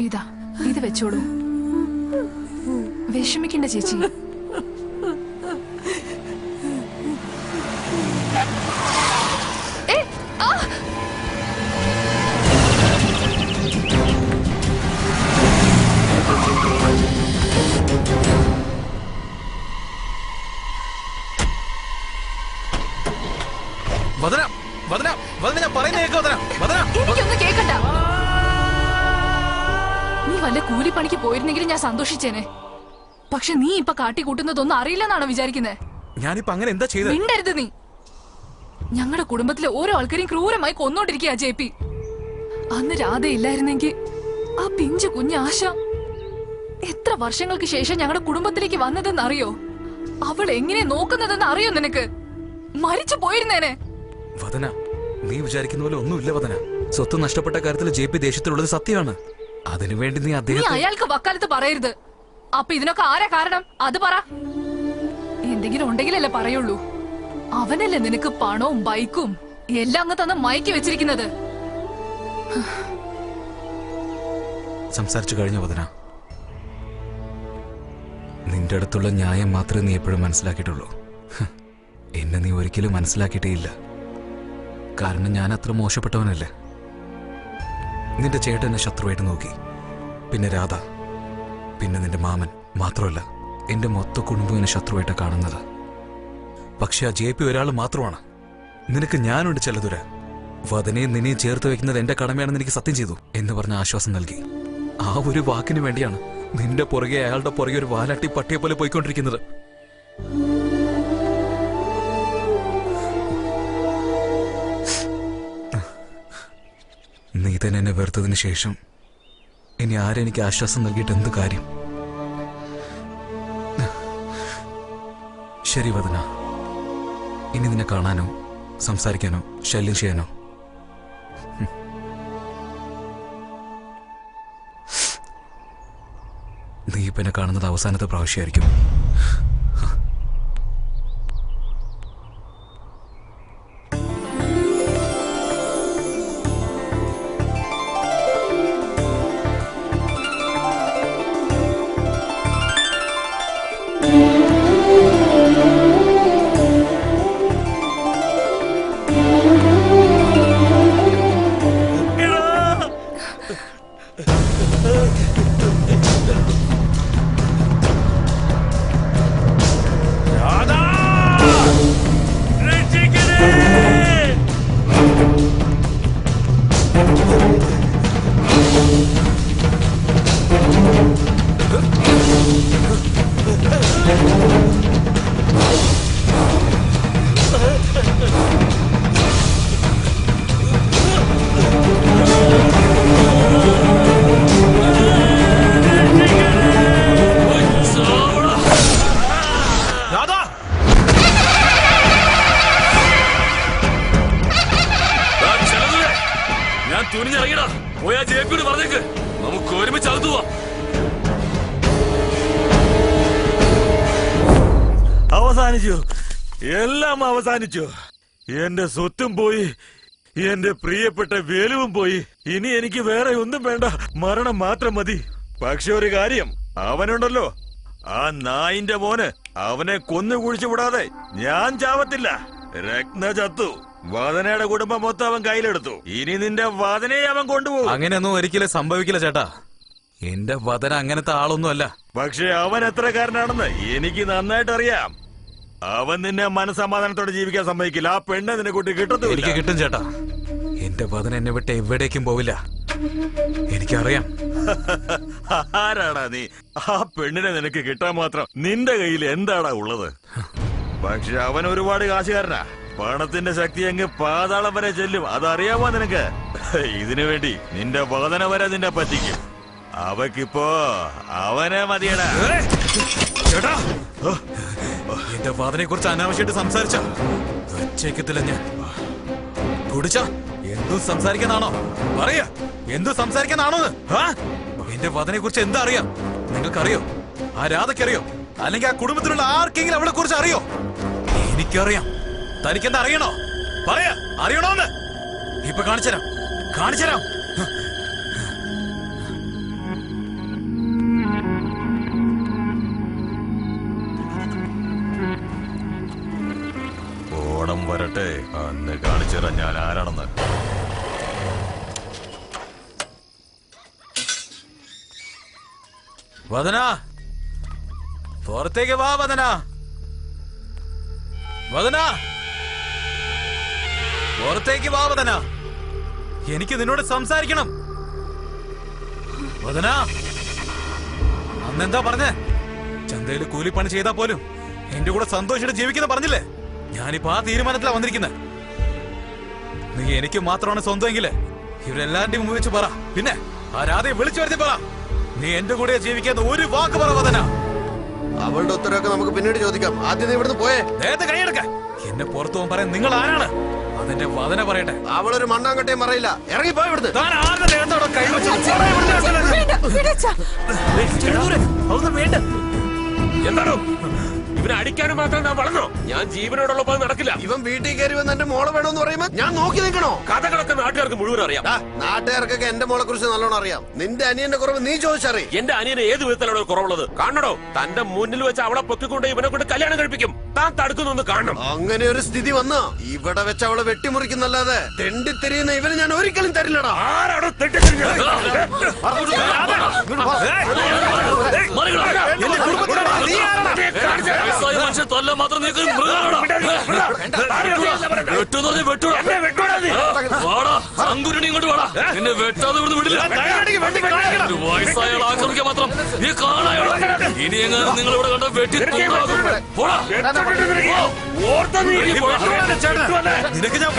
ഇതാ ഇത് വെച്ചോളൂ. വിഷമിക്കണ്ട ചേച്ചി. എനിക്കൊന്നും കേക്കണ്ട. നീ വല്ല കൂലിപ്പണിക്ക് പോയിരുന്നെങ്കിലും ഞാൻ സന്തോഷിച്ചേനെ. പക്ഷെ നീ ഇപ്പൊ കാട്ടിക്കൂട്ടുന്നതൊന്നും അറിയില്ലെന്നാണോ വിചാരിക്കുന്നത്? ഞാനിപ്പോ അങ്ങനെ എന്താ ചെയ്തത്? മിണ്ടരുത് നീ. ഞങ്ങളുടെ കുടുംബത്തിലെ ഓരോ ആൾക്കാരെയും ക്രൂരമായി കൊന്നോണ്ടിരിക്കുക JP. അന്ന് രാധ ഇല്ലായിരുന്നെങ്കിൽ ആ പിഞ്ചു കുഞ്ഞ് ആശ എത്ര വർഷങ്ങൾക്ക് ശേഷം ഞങ്ങളുടെ കുടുംബത്തിലേക്ക് വന്നതെന്ന് അറിയോ? അവൾ എങ്ങനെ നോക്കുന്നതെന്ന് അറിയോ നിനക്ക്? മരിച്ചു പോയിരുന്നേനെ. വദന, നീ വിചാരിക്കുന്ന പോലെ ഒന്നുമില്ല വദന. സ്വത്ത് നഷ്ടപ്പെട്ട കാര്യത്തിൽ JP ദേഷ്യത്തിലുള്ളത് സത്യമാണ്. അതിനുവേണ്ടി നീ അയാൾക്ക് വക്കാലത്ത് പറയരുത്. അപ്പൊ ഇതിനൊക്കെ ആരാ കാരണം? അത് പറ. എന്തെങ്കിലും ഉണ്ടെങ്കിലല്ലേ പറയുള്ളൂ. അവനല്ലേ നിനക്ക് പണവും ബൈക്കും എല്ലാം അങ്ങ് തന്ന് മയക്കി വെച്ചിരിക്കുന്നത്. സംസാരിച്ചു കഴിഞ്ഞ വദന, നിന്റെ അടുത്തുള്ള ന്യായം മാത്രമേ നീ എപ്പോഴും മനസ്സിലാക്കിയിട്ടുള്ളൂ. എന്നെ നീ ഒരിക്കലും മനസ്സിലാക്കിയിട്ടേ ഇല്ല. കാരണം ഞാൻ അത്ര മോശപ്പെട്ടവനല്ലേ. നിന്റെ ചേട്ടൻ എന്നെ ശത്രുവായിട്ട് നോക്കി, പിന്നെ രാധ, പിന്നെ നിന്റെ മാമൻ. മാത്രമല്ല എന്റെ മൊത്ത കുടുംബം എന്നെ ശത്രുവായിട്ട് കാണുന്നത്. പക്ഷെ ആ JP ഒരാൾ മാത്രമാണ്. നിനക്ക് ഞാനുണ്ട് ചെല്ലതുര. വദനയും നിന്നെയും ചേർത്ത് വെക്കുന്നത് എന്റെ കടമയാണെന്ന് എനിക്ക് സത്യം ചെയ്തു എന്ന് പറഞ്ഞ ആശ്വാസം നൽകി. ആ ഒരു വാക്കിന് വേണ്ടിയാണ് നിന്റെ പുറകെ അയാളുടെ പുറകെ ഒരു വാലാട്ടി പട്ടിയെ പോലെ പോയിക്കൊണ്ടിരിക്കുന്നത്. നീ തന്നെ എന്നെ വെറുത്തതിന് ശേഷം ഇനി ആരെനിക്ക് ആശ്വാസം നൽകിയിട്ട് എന്ത് കാര്യം? ശരി വദന, ഇനി നിന്നെ കാണാനോ സംസാരിക്കാനോ ശല്യം ചെയ്യാനോ നീ ഇപ്പൊ എന്നെ കാണുന്നത് അവസാനത്തെ പ്രാവശ്യമായിരിക്കും. അവസാനിച്ചു, എല്ലാം അവസാനിച്ചു. എന്റെ സ്വത്തും പോയി, എന്റെ പ്രിയപ്പെട്ട വേലുവും പോയി. ഇനി എനിക്ക് വേറെ ഒന്നും വേണ്ട, മരണം മാത്രം മതി. പക്ഷെ ഒരു കാര്യം, അവനുണ്ടല്ലോ, ആ നായിന്റെ മോന്, അവനെ കൊന്നു കുഴിച്ചു വിടാതെ ഞാൻ ചാവത്തില്ല. രത്ന ചത്തു, വദനയുടെ കുടുംബം മൊത്തം അവൻ കയ്യിലെടുത്തു. ഇനി നിന്റെ വദനയെ അവൻ കൊണ്ടുപോകും. അങ്ങനെയൊന്നും ഒരിക്കലും സംഭവിക്കില്ല ചേട്ടാ. എന്റെ വദന അങ്ങനത്തെ ആളൊന്നുമല്ല. പക്ഷെ അവൻ എത്രക്കാരനാണെന്ന് എനിക്ക് നന്നായിട്ട് അറിയാം. അവൻ നിന്നെ മനസമാധാനത്തോടെ ജീവിക്കാൻ സമ്മതിക്കില്ല. ആ പെണ്ണ് നിന്നെ കൂട്ടി കിട്ടത്തില്ല. എനിക്ക് കിട്ടും ചേട്ടാ. എന്റെ വദന എന്നെ വിട്ട് എവിടേക്കും പോവില്ല, എനിക്കറിയാം. ആരാടാ നീ? ആ പെണ്ണിനെ നിനക്ക് കിട്ടാൻ മാത്രം നിന്റെ കയ്യിൽ എന്താടാ ഉള്ളത്? പക്ഷെ അവൻ ഒരുപാട് കാശുകാരനാ. പണത്തിന്റെ ശക്തി അങ്ങ് പാതാളം വരെ ചെല്ലും, അതറിയാമോ നിനക്ക്? ഇതിനു വേണ്ടി നിന്റെ വദന വരെ നിന്നെ പറ്റിക്കും. അവക്കിപ്പോ അവനെ മതിയടാ. ചേട്ടാ, എന്റെ വദനയെ കുറിച്ച് അനാവശ്യമായിട്ട് സംസാരിച്ച വെച്ചേക്കത്തില്ല ഞാൻ. കുടിച്ച എന്തും സംസാരിക്കാനാണോ? പറയാ, എന്തും സംസാരിക്കാനാണോ? എന്റെ വദനയെ കുറിച്ച് എന്താ അറിയാം? നിങ്ങൾക്കറിയോ? ആ രാധയ്ക്കറിയോ? അല്ലെങ്കിൽ ആ കുടുംബത്തിലുള്ള ആർക്കെങ്കിലും അവളെ കുറിച്ച് അറിയോ? എനിക്കറിയാം. തനിക്കെന്താ അറിയണോ? പറയാ, അറിയണോന്ന്. ഇപ്പൊ കാണിച്ചുതരാം, കാണിച്ചുതരാം. വരട്ടെ, അന്ന് കാണിച്ചു തരാം ഞാൻ ആരാണെന്ന്. വദന, പുറത്തേക്ക് വാ വദന. വദന, പുറത്തേക്ക് വാ വദന. എനിക്ക് നിന്നോട് സംസാരിക്കണം. വദന, അന്നെന്താ പറഞ്ഞേ? ചന്തയിൽ കൂലിപ്പണി ചെയ്താ പോലും എന്റെ കൂടെ സന്തോഷിച്ച് ജീവിക്കുന്ന പറഞ്ഞില്ലേ? ഞാനിപ്പോ ആ തീരുമാനത്തിലാ വന്നിരിക്കുന്നത്. നീ എനിക്ക് മാത്രമാണ് സ്വന്തമെങ്കില് ഇവരെല്ലാന്റെയും മുമ്പ് വെച്ച് പറ. പിന്നെ ആ രാധയെ വിളിച്ചു വരുത്തി പറ, നീ എന്റെ കൂടെ ജീവിക്കുന്ന ഒരു വാക്ക് പറ വദന. അവളുടെ ഉത്തരവൊക്കെ നമുക്ക് പിന്നീട് ചോദിക്കാം. ആദ്യം നീ ഇവിടുന്ന് പോയേ. നേരത്തെ കൈയെടുക്ക. എന്നെ പുറത്തു പോകാൻ പറയാൻ നിങ്ങൾ ആരാണ്? അതിന്റെ വദന പറയട്ടെ. അവളൊരു മണ്ണാങ്കട്ടയും പറയില്ല. ഇറങ്ങി പോയി ഇവിടുന്ന്. താൻ ആരുടെ ദേഹത്തോടെ കൈവച്ചു? എന്താണോ ഇവനെ അടിക്കാനും മാത്രം ഞാൻ വളർന്നോ? ഞാൻ ജീവനോടുള്ളപ്പോൾ നടക്കില്ല. ഇവൻ വീട്ടിൽ കയറി വന്ന് എന്റെ മോളെ വേണമെന്ന് പറയുമ്പോ ഞാൻ നോക്കി നിൽക്കണോ? കഥകളൊക്കെ നാട്ടുകാർക്ക് മുഴുവൻ അറിയാം. നാട്ടുകാർക്കൊക്കെ എന്റെ മോളെ കുറിച്ച് നല്ലോണം അറിയാം. നിന്റെ അനിയന്റെ കുറവ് നീ ചോദിച്ചറിയ. എന്റെ അനിയന് ഏത് വിധത്തിലാണ് കുറവുള്ളത് കാണണോ? തന്റെ മുന്നിൽ വെച്ച് അവളെ പൊക്കിക്കൊണ്ട് ഇവനെ കൊണ്ട് കല്യാണം കഴിപ്പിക്കും. താൻ തടുക്കുന്നൊന്ന് കാണണം. അങ്ങനെ ഒരു സ്ഥിതി വന്ന ഇവിടെ വെച്ച് അവളെ വെട്ടിമുറിക്കുന്നല്ലാതെ തെണ്ടിത്തെരിയുന്ന ഇവന് ഞാൻ ഒരിക്കലും തരില്ലടാ. ആരാണോ മനുഷ്യൻ തല്ല മാത്രം അങ്കുരണി ഇങ്ങോട്ട് വേടാ. നിന്നെ വെട്ടാതെ ഇവിടുന്ന് വിടില്ല. വയസ്സായ ആക്രമിക്കാൻ മാത്രം നീ കാണായോ? ഇനി എങ്ങനെ നിങ്ങൾ ഇവിടെ കണ്ട വെട്ടി നിനക്ക് ഞാൻ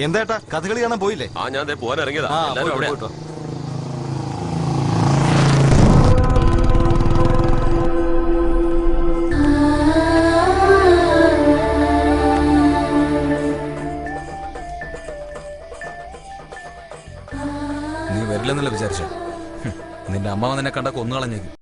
എന്താ കഥകളി കാണാൻ പോയില്ലേ? ഞാൻ പോകാൻ ഇറങ്ങിയതാ. എല്ലാവരും അവിടെ നീ വരില്ലെന്നല്ല വിചാരിച്ച? നിന്റെ അമ്മ നിന്നെ കണ്ട കൊന്നുകളഞ്ഞേക്കും.